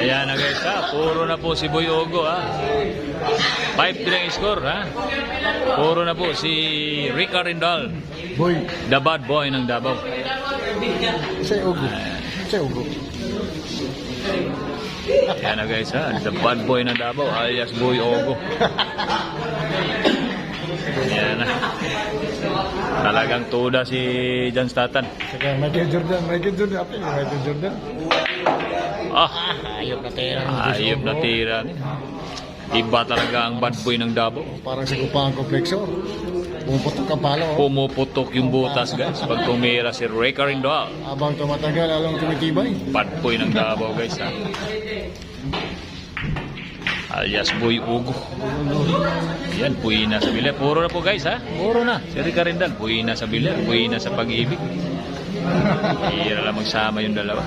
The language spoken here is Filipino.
Ayan na guys ha, puro na po si Boy Ogo ha. 5-3 ang score ha. Puro na po si Rica Rindal, Boy, the bad boy ng Davao. say Ugo. Say Ugo. Ayan na guys ha, the bad boy ng Davao alias Boy Ogo. Ayan na. Talagang tuda si John Statan. Saka Michael Jordan, apa yung Michael Jordan? Ah, Ayop na tira. ayop na tira. Iba talaga ang bad boy ng Davao. Parang sa kupang komplekso. Pumuputok ang palo. Pumuputok yung butas guys pag tumira si Rica Rindal. Habang tumatagal, lalong tumitibay. Bad boy ng Davao guys ha. Alias Boy Ugo. Yan, buhay na sa bilyar. Puro na po guys ha. Puro na. Si Rica Rindal, buhay na sa bilyar. Buhay na sa pag-ibig. Hira lang magsama yung dalawa.